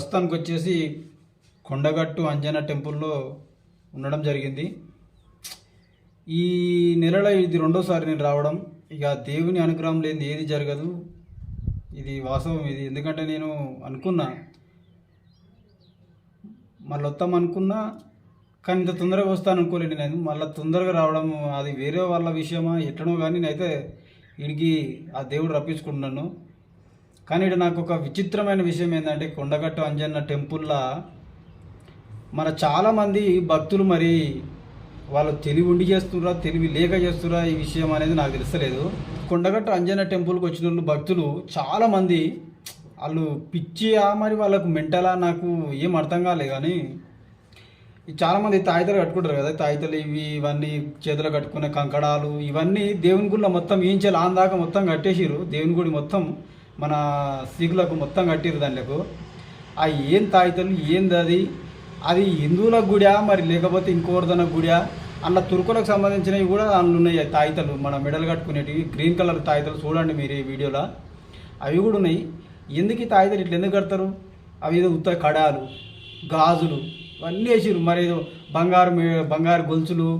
ప్రస్తుతానికి వచ్చేసి కొండగట్టు అంజన్న టెంపుల్లో ఉండడం జరిగింది. ఈ నెలలో ఇది రెండోసారి నేను రావడం. ఇక దేవుని అనుగ్రహం లేని ఏది జరగదు, ఇది వాస్తవం. ఇది ఎందుకంటే నేను అనుకున్నా మళ్ళీ వస్తాం అనుకున్నా, కానీ ఇంత తొందరగా వస్తాను అనుకోలేండి. నేను మళ్ళీ తొందరగా రావడం అది వేరే వాళ్ళ విషయమా ఎట్లనో, కానీ నేనైతే వీడికి ఆ దేవుడు రప్పించుకుంటున్నాను. కానీ ఇక్కడ నాకు ఒక విచిత్రమైన విషయం ఏంటంటే, కొండగట్టు అంజన్న టెంపుల్లో మన చాలామంది భక్తులు మరి వాళ్ళు తెలివి ఉండి చేస్తురా తెలివి లేక చేస్తురా ఈ విషయం అనేది నాకు తెలుస్తలేదు. కొండగట్టు అంజన్న టెంపుల్కి వచ్చిన వాళ్ళు భక్తులు చాలామంది వాళ్ళు పిచ్చియా మరి వాళ్ళకు మెంటలా నాకు ఏం అర్థం కాలేదు. కానీ చాలామంది తాయితలు కట్టుకుంటారు కదా, తాయితలు ఇవన్నీ చేతులు కట్టుకునే కంకణాలు ఇవన్నీ దేవుని గుడిలో మొత్తం ఏం చేయాలి ఆందాక మొత్తం కట్టేసిరు. దేవుని గుడి మొత్తం మన సిక్కులకు మొత్తం కట్టిరు. దాంట్లో ఆ ఏం తాయితలు ఏంది అది హిందువుల గుడా మరి లేకపోతే ఇంకోరిదన గుడా, అందులో తుర్కులకు సంబంధించినవి కూడా అందులో ఉన్నాయి. తాయితలు మన మెడలు కట్టుకునేటివి గ్రీన్ కలర్ తాయితలు చూడండి మీరు ఈ వీడియోలో, అవి కూడా ఉన్నాయి. ఎందుకు ఈ తాయితలు ఇట్లా ఎందుకు కడతారు? అవి ఏదో ఉత్త కడాలు గాజులు ఇవన్నీ వేసిరు. మరి ఏదో బంగారు గొలుసులు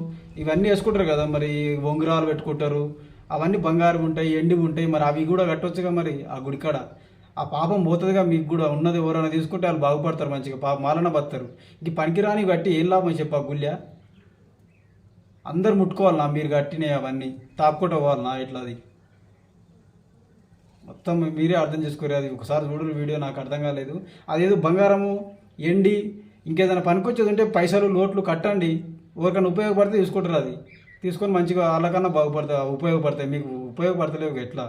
ఇవన్నీ వేసుకుంటారు కదా, మరి ఉంగరాలు పెట్టుకుంటారు, అవన్నీ బంగారు ఉంటాయి ఎండి ఉంటాయి. మరి అవి కూడా కట్టొచ్చుగా మరి ఆ గుడికాడ. ఆ పాపం పోతుందిగా, మీకు కూడా ఉన్నది ఎవరైనా తీసుకుంటే వాళ్ళు బాగుపడతారు, మంచిగా పాపం మాలన బతారు. ఇంక పనికిరాని కట్టి ఏం లాభం చెప్పా గుళ్ళ? అందరు ముట్టుకోవాలన్నా మీరు కట్టినవి అవన్నీ తాపుకుంటూ పోవాలన్నా ఇట్లా? అది మొత్తం మీరే అర్థం చేసుకోరు. అది ఒకసారి చూడరు వీడియో, నాకు అర్థం కాలేదు. అదేదో బంగారము ఎండి ఇంకేదైనా పనికొచ్చేది ఉంటే పైసలు లోట్లు కట్టండి, ఎవరికైనా ఉపయోగపడితే తీసుకుంటారు. అది తీసుకొని మంచిగా వాళ్ళకన్నా ఉపయోగపడతాయి. మీకు ఉపయోగపడతలేవు ఎట్లా?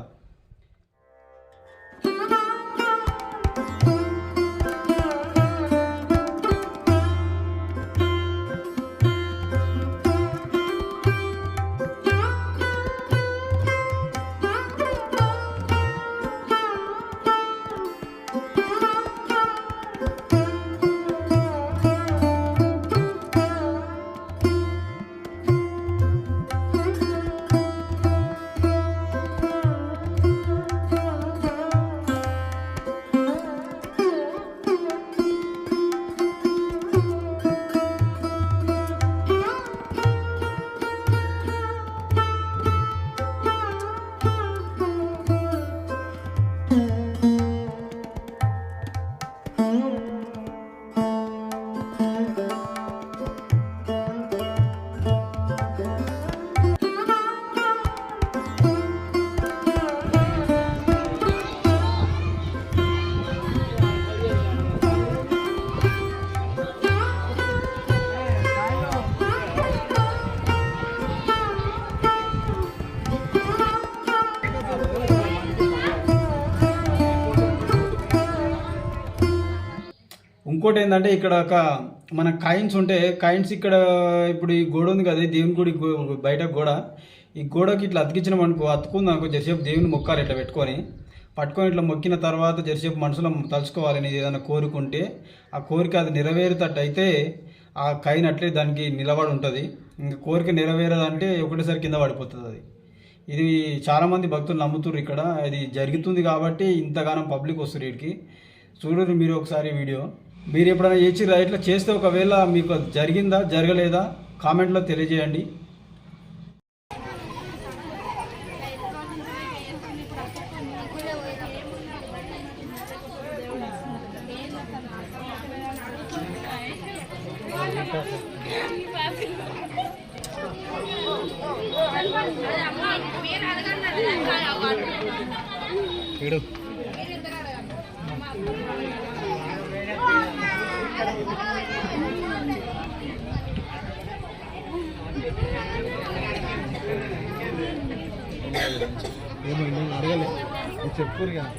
ఇంకోటి ఏంటంటే ఇక్కడ ఒక మన కాయిన్స్ ఉంటే కాయిన్స్ ఇక్కడ ఇప్పుడు ఈ గోడ ఉంది కదా, దేవుని గుడి బయట గోడ, ఈ గోడకి ఇట్లా అతికించినాం అనుకో, అతుకుంది అనుకో, జరసేపు దేవుని మొక్కాలి ఇట్లా పట్టుకొని ఇట్లా మొక్కిన తర్వాత జరసేపు మనసులో తలుచుకోవాలి. నేను ఏదైనా కోరుకుంటే ఆ కోరిక అది నెరవేరుతట్టు అయితే ఆ కాయిన్ అట్లే దానికి నిలబడి ఉంటుంది. ఇంకా కోరిక నెరవేరదంటే ఒకటేసారి కింద పడిపోతుంది. అది ఇది చాలామంది భక్తులు నమ్ముతున్నారు ఇక్కడ. ఇది జరుగుతుంది కాబట్టి ఇంతగానం పబ్లిక్ వస్తారు వీడికి. చూడరు మీరు ఒకసారి వీడియో. మీరు ఎప్పుడైనా చేసిరా ఇట్లా? చేస్తే ఒకవేళ మీకు జరిగిందా జరగలేదా కామెంట్లో తెలియజేయండి. ఏమో అడగలే చెప్పుకోరు కదా.